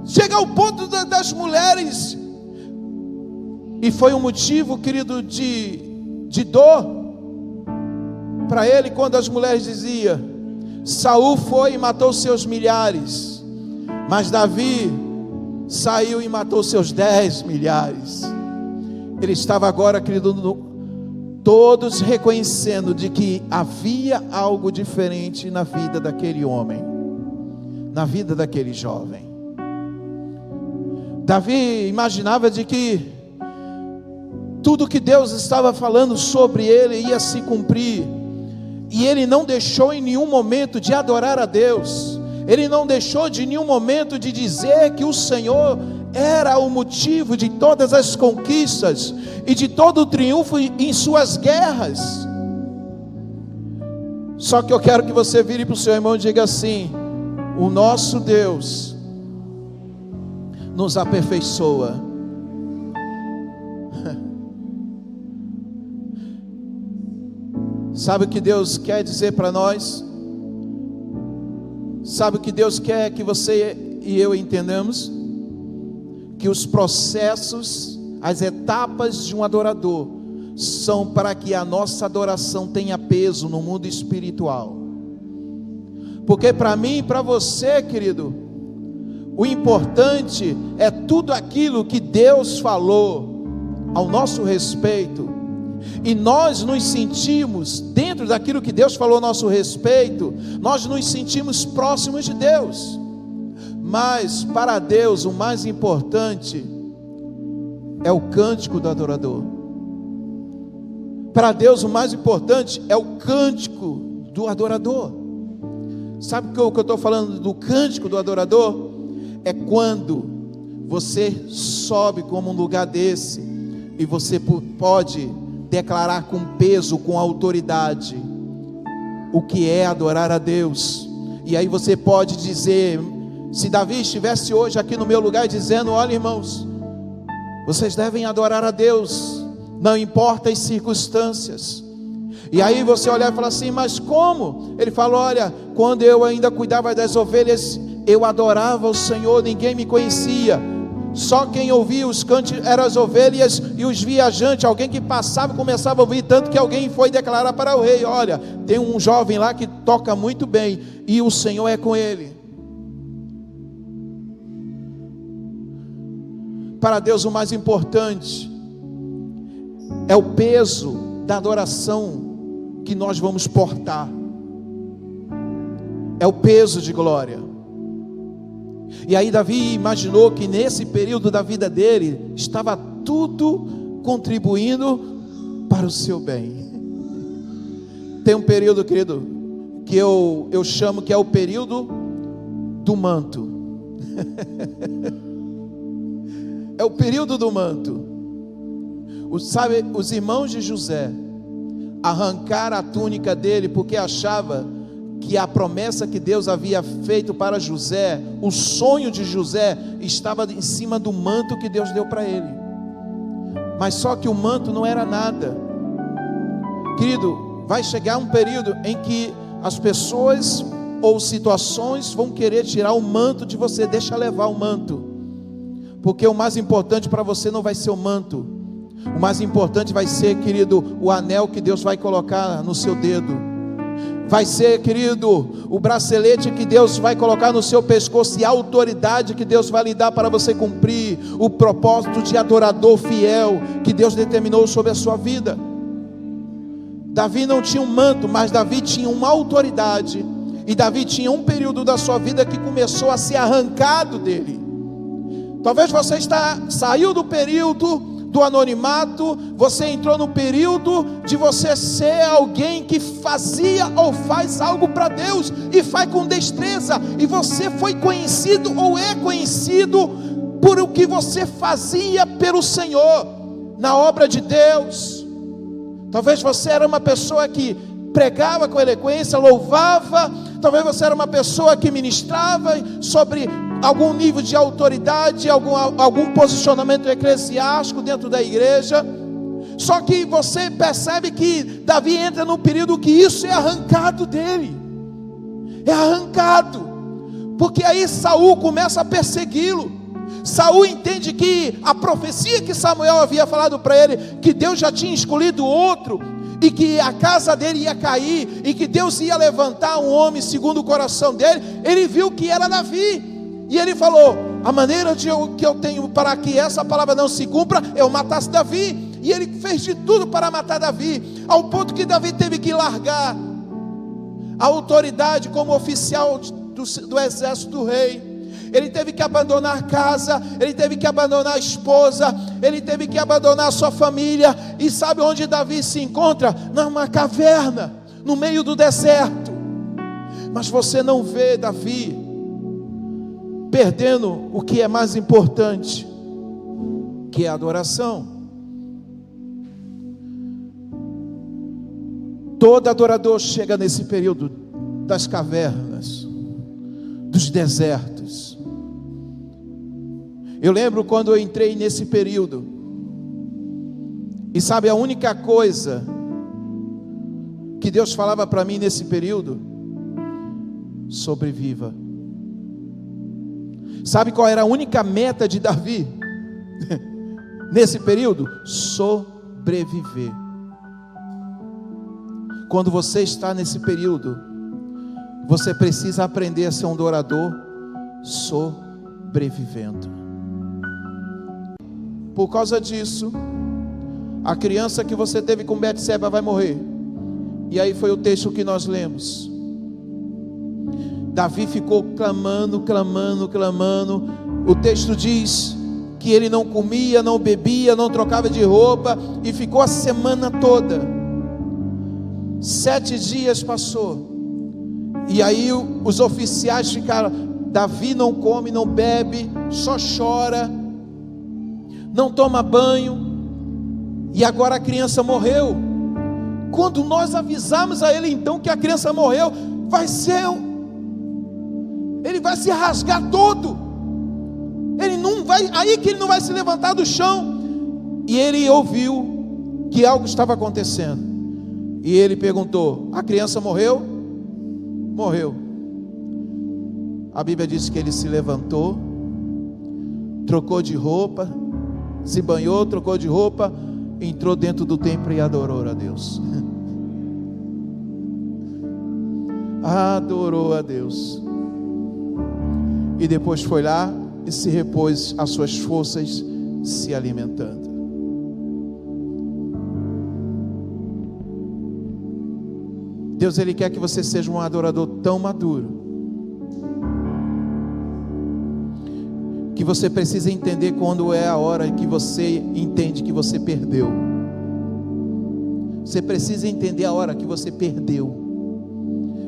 chega ao ponto das mulheres, e foi um motivo, querido, de dor para ele, quando as mulheres diziam: Saul foi e matou seus milhares, mas Davi saiu e matou seus 10 milhares. Ele estava agora, querido, todos reconhecendo de que havia algo diferente na vida daquele homem, na vida daquele jovem. Davi imaginava de que tudo que Deus estava falando sobre ele ia se cumprir, e ele não deixou em nenhum momento de adorar a Deus, ele não deixou de nenhum momento de dizer que o Senhor era o motivo de todas as conquistas e de todo o triunfo em suas guerras. Só que eu quero que você vire para o seu irmão e diga assim: o nosso Deus nos aperfeiçoa. Sabe o que Deus quer dizer para nós? Sabe o que Deus quer que você e eu entendamos? Que os processos, as etapas de um adorador são para que a nossa adoração tenha peso no mundo espiritual. Porque para mim e para você, querido, o importante é tudo aquilo que Deus falou ao nosso respeito, e nós nos sentimos, dentro daquilo que Deus falou a nosso respeito, nós nos sentimos próximos de Deus. Mas para Deus o mais importante é o cântico do adorador. Para Deus o mais importante é o cântico do adorador. Sabe o que eu estou falando do cântico do adorador? É quando você sobe como um lugar desse e você pode declarar com peso, com autoridade, o que é adorar a Deus. E aí você pode dizer, se Davi estivesse hoje aqui no meu lugar dizendo: olha, irmãos, vocês devem adorar a Deus, não importa as circunstâncias. E aí você olhar e falar assim: mas como? Ele fala: olha, quando eu ainda cuidava das ovelhas, eu adorava o Senhor, ninguém me conhecia, só quem ouvia os cânticos eram as ovelhas e os viajantes, alguém que passava e começava a ouvir, tanto que alguém foi declarar para o rei: olha, tem um jovem lá que toca muito bem, e o Senhor é com ele. Para Deus o mais importante é o peso da adoração que nós vamos portar, é o peso de glória. E aí Davi imaginou que nesse período da vida dele estava tudo contribuindo para o seu bem. Tem um período, querido, que eu chamo que é o período do manto. É o período do manto. Sabe, os irmãos de José arrancaram a túnica dele porque achava que a promessa que Deus havia feito para José, o sonho de José, estava em cima do manto que Deus deu para ele. Mas só que o manto não era nada. Querido, vai chegar um período em que as pessoas ou situações vão querer tirar o manto de você. Deixa levar o manto, porque o mais importante para você não vai ser o manto. O mais importante vai ser, querido, o anel que Deus vai colocar no seu dedo. Vai ser, querido, o bracelete que Deus vai colocar no seu pescoço, e a autoridade que Deus vai lhe dar para você cumprir o propósito de adorador fiel que Deus determinou sobre a sua vida. Davi não tinha um manto, mas Davi tinha uma autoridade, e Davi tinha um período da sua vida que começou a ser arrancado dele. Talvez você saiu do período do anonimato, você entrou no período de você ser alguém que fazia ou faz algo para Deus, e faz com destreza, e você foi conhecido ou é conhecido por o que você fazia pelo Senhor, na obra de Deus. Talvez você era uma pessoa que pregava com eloquência, louvava, talvez você era uma pessoa que ministrava sobre algum nível de autoridade, algum posicionamento eclesiástico dentro da igreja. Só que você percebe que Davi entra no período que isso é arrancado dele, é arrancado, porque aí Saul começa a persegui-lo. Saul entende que a profecia que Samuel havia falado para ele, que Deus já tinha escolhido outro, e que a casa dele ia cair, e que Deus ia levantar um homem segundo o coração dele, ele viu que era Davi. E ele falou: a maneira que eu tenho para que essa palavra não se cumpra, eu matasse Davi. E ele fez de tudo para matar Davi, ao ponto que Davi teve que largar a autoridade como oficial do exército do rei. Ele teve que abandonar a casa, ele teve que abandonar a esposa, ele teve que abandonar a sua família. E sabe onde Davi se encontra? Numa caverna, no meio do deserto. Mas você não vê Davi perdendo o que é mais importante, que é a adoração. Todo adorador chega nesse período das cavernas, dos desertos. Eu lembro quando eu entrei nesse período, e sabe a única coisa que Deus falava para mim nesse período? Sobreviva. Sabe qual era a única meta de Davi nesse período? Sobreviver. Quando você está nesse período, você precisa aprender a ser um adorador sobrevivendo. Por causa disso, a criança que você teve com Betseba vai morrer. E aí foi o texto que nós lemos. Davi ficou clamando. O texto diz que ele não comia, não bebia, não trocava de roupa, e ficou a semana toda. 7 dias passou, e aí os oficiais ficaram: Davi não come, não bebe, só chora, não toma banho, e agora a criança morreu. Quando nós avisamos a ele então que a criança morreu, ele vai se rasgar todo, ele não vai, aí que ele não vai se levantar do chão. E ele ouviu que algo estava acontecendo, e ele perguntou: a criança morreu? Morreu. A Bíblia diz que ele se levantou, trocou de roupa, se banhou, trocou de roupa, entrou dentro do templo e adorou a Deus. Adorou a Deus. E depois foi lá e se repôs as suas forças, se alimentando. Deus, Ele quer que você seja um adorador tão maduro, que você precisa entender quando é a hora que você entende que você perdeu. Você precisa entender a hora que você perdeu.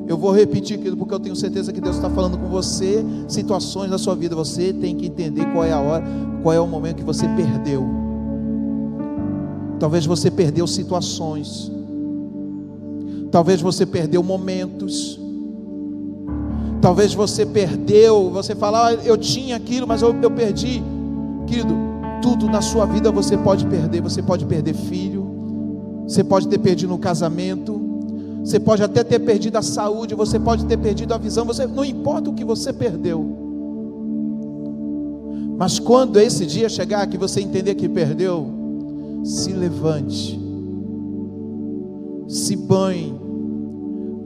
Eu vou repetir aquilo porque eu tenho certeza que Deus está falando com você, situações da sua vida. Você tem que entender qual é a hora, qual é o momento que você perdeu. Talvez você perdeu situações, talvez você perdeu momentos, talvez você perdeu, você fala: eu tinha aquilo, mas eu perdi. Querido, tudo na sua vida você pode perder. Você pode perder filho, você pode ter perdido no casamento, você pode até ter perdido a saúde, você pode ter perdido a visão, não importa o que você perdeu. Mas quando esse dia chegar que você entender que perdeu, se levante, se banhe,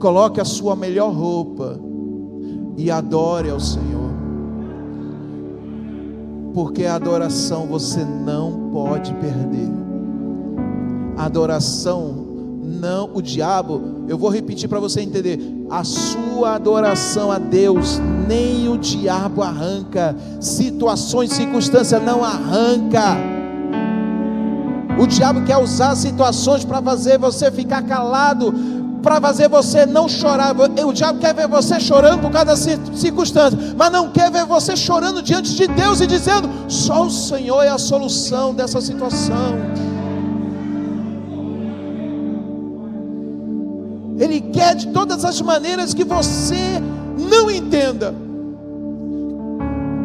coloque a sua melhor roupa e adore ao Senhor, porque a adoração você não pode perder. A adoração não, o diabo, eu vou repetir para você entender, a sua adoração a Deus, nem o diabo arranca, situações, circunstâncias não arranca. O diabo quer usar situações para fazer você ficar calado, para fazer você não chorar. O diabo quer ver você chorando por causa das circunstâncias, mas não quer ver você chorando diante de Deus e dizendo: só o Senhor é a solução dessa situação. Ele quer de todas as maneiras que você não entenda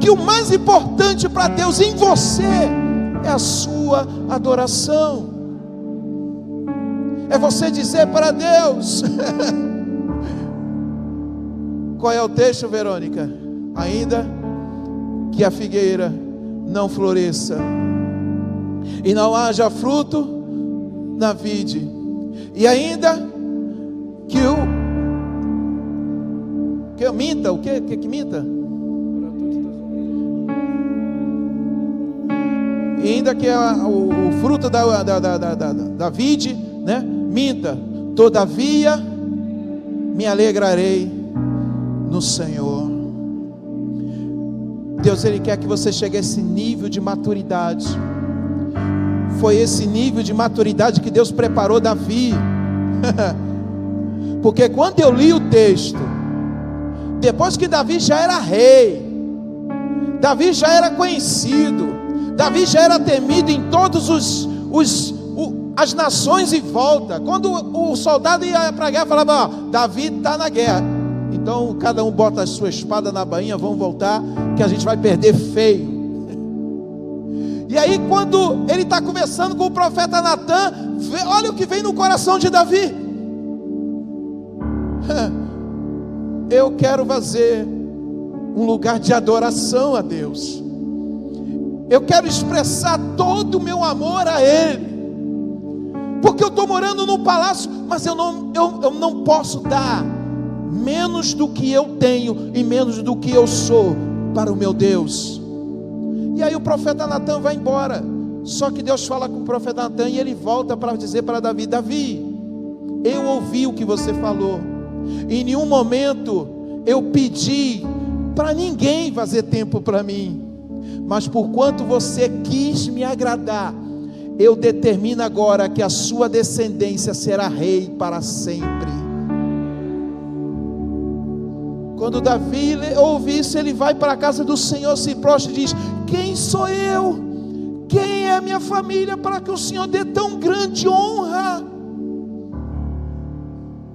que o mais importante para Deus em você é a sua adoração. É você dizer para Deus. Qual é o texto, Verônica? Ainda que a figueira não floresça e não haja fruto na vide, e ainda que eu minta, o que minta? E ainda que o fruto da vide, né, minta, todavia me alegrarei no Senhor. Deus, Ele quer que você chegue a esse nível de maturidade. Foi esse nível de maturidade que Deus preparou Davi. Porque quando eu li o texto, depois que Davi já era rei, Davi já era conhecido, Davi já era temido em todos as nações em volta. Quando o soldado ia para a guerra, falava: ó, Davi está na guerra. Então cada um bota a sua espada na bainha, vamos voltar, que a gente vai perder feio. E aí quando ele está conversando com o profeta Natan, olha o que vem no coração de Davi: eu quero fazer um lugar de adoração a Deus, eu quero expressar todo o meu amor a Ele, porque eu estou morando num palácio, mas eu não posso dar menos do que eu tenho e menos do que eu sou para o meu Deus. E aí o profeta Natan vai embora. Só que Deus fala com o profeta Natan e ele volta para dizer para Davi: Davi, eu ouvi o que você falou. Em nenhum momento eu pedi para ninguém fazer tempo para mim, mas por quanto você quis me agradar, eu determino agora que a sua descendência será rei para sempre. Quando Davi ouve isso, ele vai para a casa do Senhor, se prostra e diz: quem sou eu? Quem é a minha família para que o Senhor dê tão grande honra?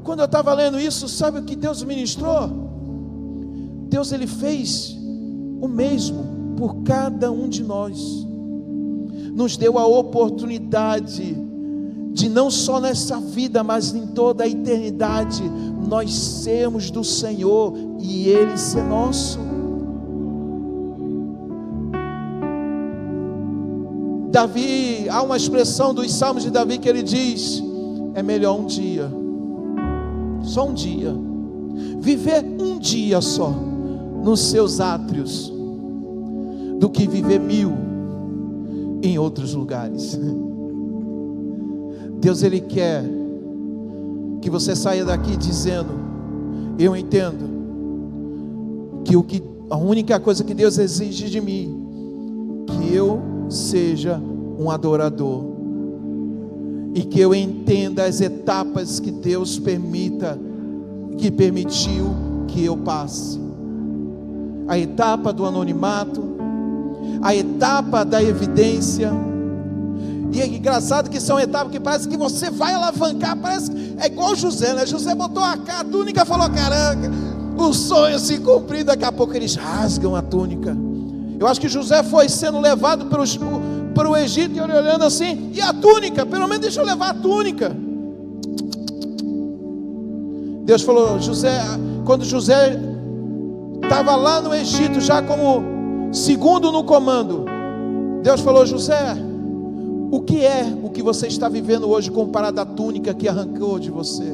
Quando eu estava lendo isso, sabe o que Deus ministrou? Deus, Ele fez o mesmo por cada um de nós. Nos deu a oportunidade de não só nessa vida, mas em toda a eternidade, nós sermos do Senhor e Ele ser nosso. Davi, há uma expressão dos Salmos de Davi que ele diz: é melhor um dia, só um dia, viver um dia só nos seus átrios, do que viver 1000 em outros lugares. Deus, Ele quer que você saia daqui dizendo: eu entendo que a única coisa que Deus exige de mim, que eu seja um adorador, e que eu entenda as etapas que Deus permitiu que eu passe. A etapa do anonimato, a etapa da evidência. E é engraçado que são etapas que parece que você vai alavancar, parece, é igual José, né? José botou a túnica e falou: caramba, o sonho se cumpriu. Daqui a pouco eles rasgam a túnica. Eu acho que José foi sendo levado para o Egito, e ele olhando assim: e a túnica? Pelo menos deixa eu levar a túnica. Deus falou: José, quando José estava lá no Egito, já como segundo no comando, Deus falou: José, o que é o que você está vivendo hoje comparado à túnica que arrancou de você?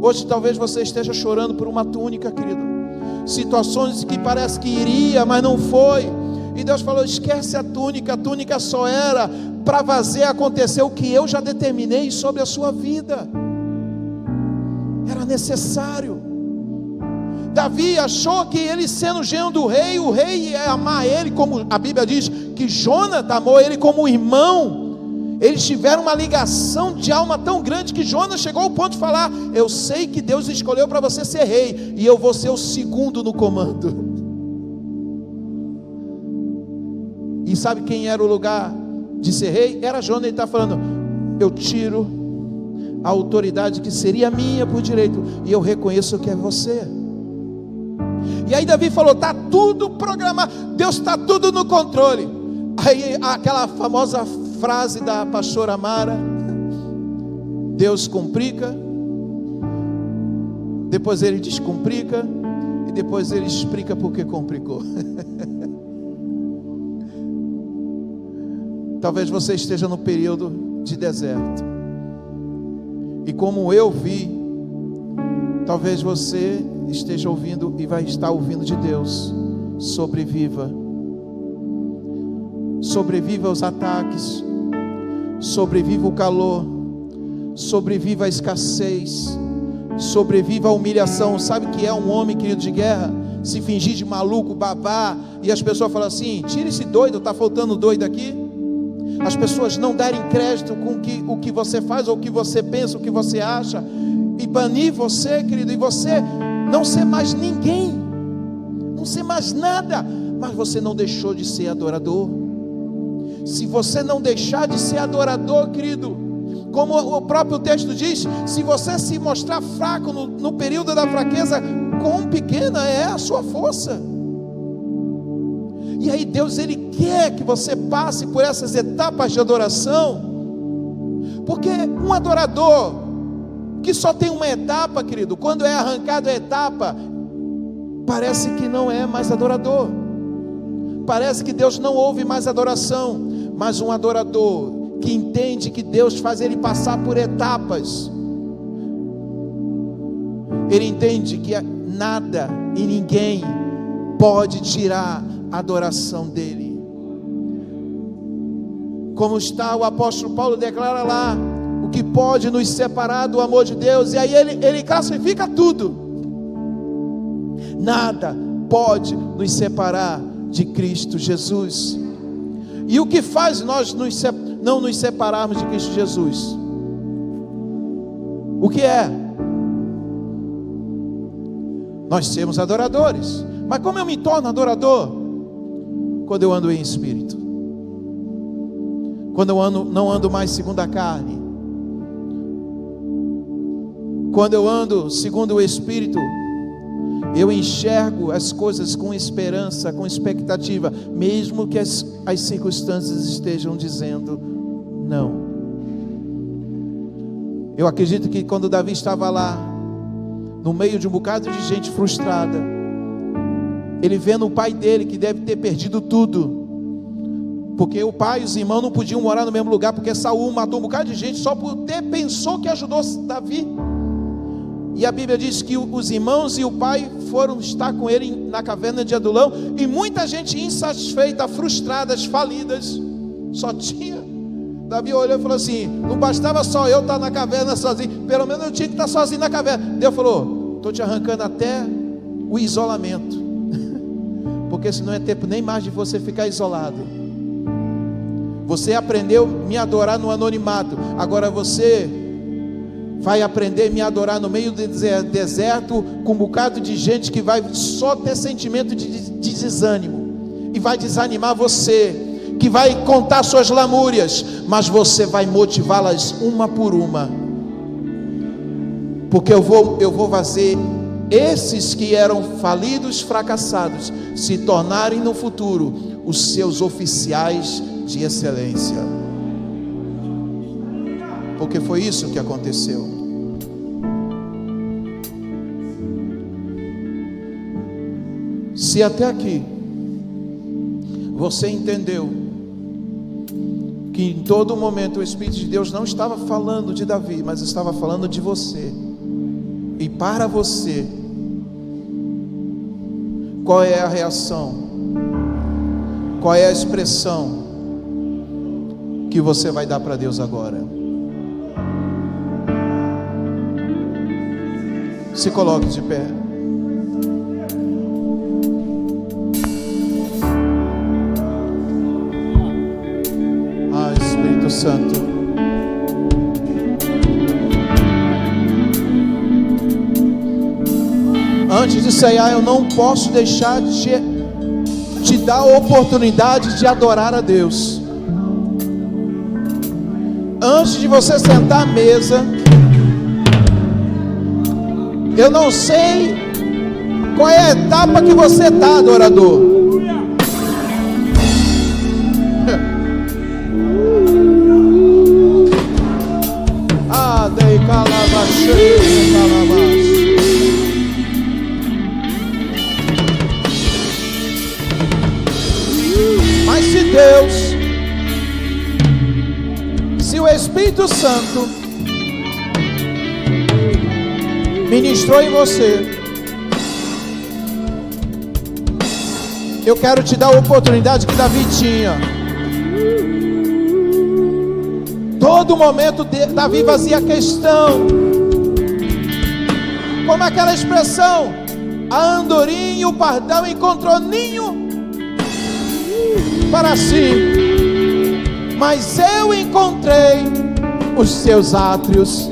Hoje talvez você esteja chorando por uma túnica, querido. Situações que parece que iria, mas não foi. E Deus falou: esquece a túnica só era para fazer acontecer o que eu já determinei sobre a sua vida. Era necessário. Davi achou que ele sendo genro do rei, o rei ia amar ele, como a Bíblia diz que Jonas amou ele como irmão. Eles tiveram uma ligação de alma tão grande que Jonas chegou ao ponto de falar: eu sei que Deus escolheu para você ser rei, e eu vou ser o segundo no comando. E sabe quem era o lugar de ser rei? Era Jonas. Ele está falando: eu tiro a autoridade que seria minha por direito, e eu reconheço que é você. E aí Davi falou: está tudo programado, Deus está tudo no controle. Aí aquela famosa frase da pastora Mara: Deus complica, depois Ele descomplica, e depois Ele explica por que complicou. Talvez você esteja no período de deserto, e como eu vi, talvez você esteja ouvindo e vai estar ouvindo de Deus: sobreviva. Sobreviva aos ataques, sobreviva o calor, sobreviva a escassez, sobreviva a humilhação. Sabe o que é um homem, querido, de guerra? Se fingir de maluco, babar, e as pessoas falam assim: tira esse doido, está faltando doido aqui. As pessoas não darem crédito com o que você faz, ou o que você pensa, o que você acha, e banir você, querido, e você não ser mais ninguém, não ser mais nada. mas você não deixou de ser adorador. Se você não deixar de ser adorador, querido, como o próprio texto diz, se você se mostrar fraco no período da fraqueza, quão pequena é a sua força. E aí Deus, Ele quer que você passe por essas etapas de adoração, porque um adorador que só tem uma etapa, querido, quando é arrancado a etapa, parece que não é mais adorador, parece que Deus não ouve mais adoração. Mas um adorador que entende que Deus faz ele passar por etapas, ele entende que nada e ninguém pode tirar a adoração dele. Como está o apóstolo Paulo declara lá, o que pode nos separar do amor de Deus, e aí ele classifica tudo. Nada pode nos separar de Cristo Jesus. E o que faz nós não nos separarmos de Cristo Jesus? O que é? Nós sermos adoradores. Mas como eu me torno adorador? Quando eu ando em espírito, quando eu não ando mais segundo a carne, quando eu ando segundo o Espírito, eu enxergo as coisas com esperança, com expectativa, mesmo que as circunstâncias estejam dizendo não. Eu acredito que quando Davi estava lá, no meio de um bocado de gente frustrada, ele vendo o pai dele, que deve ter perdido tudo, porque o pai e os irmãos não podiam morar no mesmo lugar, porque Saul matou um bocado de gente, só por ter pensou que ajudou Davi. E a Bíblia diz que os irmãos e o pai foram estar com ele na caverna de Adulão, e muita gente insatisfeita, frustradas, falidas, só tinha. Davi olhou e falou assim: não bastava só eu estar na caverna sozinho, pelo menos eu tinha que estar sozinho na caverna. Deus falou: estou te arrancando até o isolamento, porque senão é tempo nem mais de você ficar isolado. Você aprendeu a me adorar no anonimato, agora você vai aprender a me adorar no meio do deserto, com um bocado de gente que vai só ter sentimento de desânimo, e vai desanimar você, que vai contar suas lamúrias, mas você vai motivá-las uma por uma, porque eu vou fazer esses que eram falidos, fracassados, se tornarem no futuro os seus oficiais de excelência. Porque foi isso que aconteceu. Se até aqui você entendeu que em todo momento o Espírito de Deus não estava falando de Davi, mas estava falando de você e para você, qual é a reação? Qual é a expressão que você vai dar para Deus agora? Se coloque de pé. Ah, Espírito Santo. Antes de ceiar, eu não posso deixar de te dar a oportunidade de adorar a Deus. Antes de você sentar à mesa, eu não sei qual é a etapa que você está, adorador. Ah, dei calabachei, calabachei. Mas se Deus, se o Espírito Santo ministrou em você, eu quero te dar a oportunidade que Davi tinha. Todo momento Davi fazia questão, como aquela expressão: a andorinha e o pardal encontrou ninho para si, mas eu encontrei os seus átrios.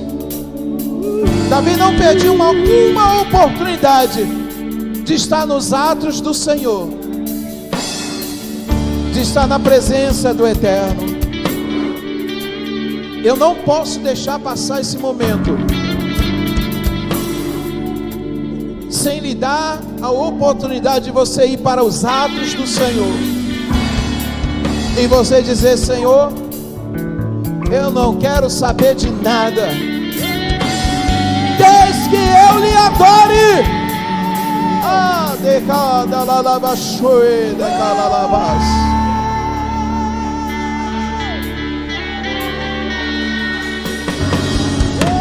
Davi não perdeu uma oportunidade de estar nos átrios do Senhor. de estar na presença do Eterno. Eu não posso deixar passar esse momento sem lhe dar a oportunidade de você ir para os atos do Senhor e você dizer: Senhor, eu não quero saber de nada, desde que eu lhe adore. Ah, de cada lalabachoe, de cada lalabas.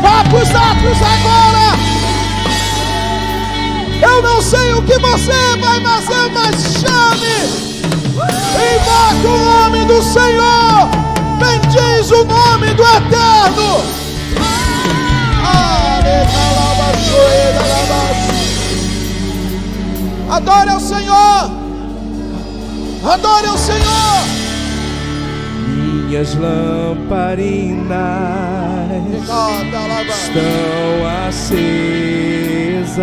Vá para os atos agora. Eu não sei o que você vai fazer, mas chame, invoque o nome do Senhor, bendiz o nome do Eterno. Adore ao Senhor, adore ao Senhor. Minhas lamparinas estão acesas.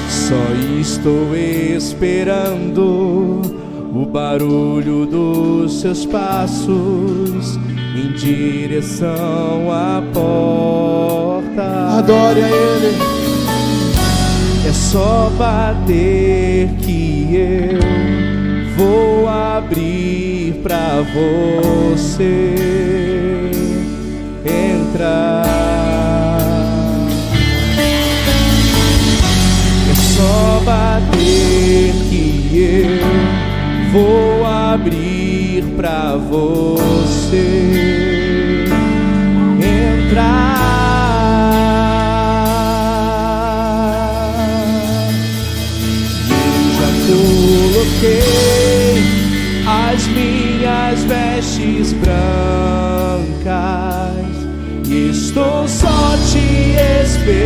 Só estou esperando o barulho dos seus passos em direção à porta. Adore a Ele. É só bater que eu vou abrir pra você entrar. É só bater que eu vou abrir pra você entrar. Coloquei as minhas vestes brancas e estou só te esperando